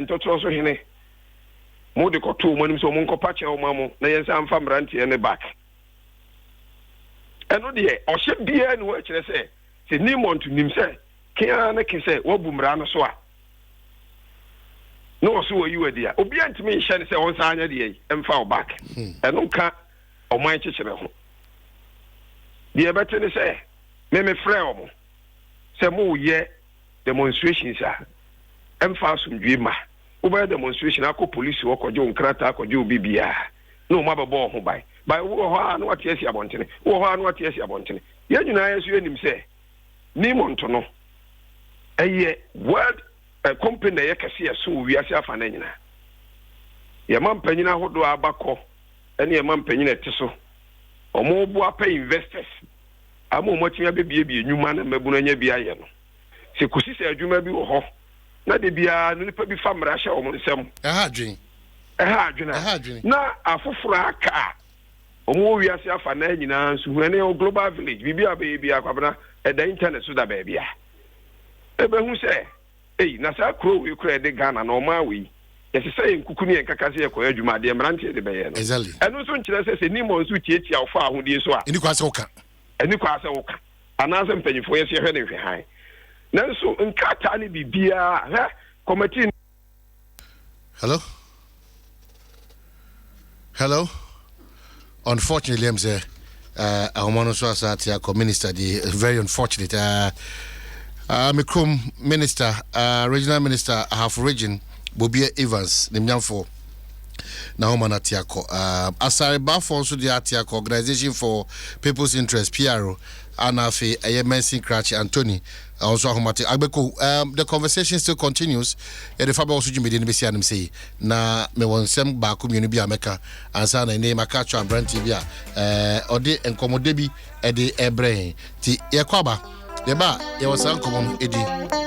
ntotoro so hene mo de koto mo nim so mo nkopa che o mamo na yensa amfa mrantie ne back eno de o hye bia ne wo kire se Nimont nim se Kenya na kise wo bu mra no so a no so wo you dia obi antime nhye ne se won sa anya de emfa o back eno nka o man kyekere ho de ebete ne se me frɛ o mo se mo ye demonstrations a emfa asomdwe ma wo ba demonstration akɔ police wo kɔje onkrata akɔje obi bia no ma bɛbɔ ho bai wo ho a no wate asi abontene wo ho a no wate asi abontene ye nyina yeso enim se Nimont no eye world company yɛ kɛse so wiase afa na nyina yɛ man panyina hodo abakɔ ɛne yɛ man panyina te so ɔmo bo apa investors ama ɔmo tia bebie nnwuma na mabunu anya bi ayɛ no se kosi sɛ adwuma bi wɔ hɔ na de bia no nipa bi fa mmara hyɛ ɔmo nsɛm ɛha adwena na afoforo aka ɔmo wiase afa na nyina nso hu ne global village bibia bia Kwabena ɛda internet so da baabia ebehu sɛ na sa kro we kra de Ghana na oma we yesi say nkuku ne nkaka se yekoya adwuma de mrantie de beye no enu so nkyere se Nimont so tietia ofa ahodie so a eni kwa se woka anase mpanyifo yesi hwe ne hwe han nanso nkata ne bibia ha committee hello unfortunately I'm say Omanhene so asate a minister the very unfortunate Mikrom Minister, Regional Minister, half region, Bobia Evans, Nimyamfo, Nahoma Natiako. Asare Bafo, also the Atiako Organization for People's Interest, PRO, anafe Mercy Cratch Anthony also ahomate agbeko. The conversation still continues. The Fabɛwɔso dwumedi no besi anem sei na me wonsem ba ko mienu bi ameka ansa na ne maka twa branti bi a ode enkomode bi e de ebrɛn ti ye kwaba ye ba ye wosan komon edi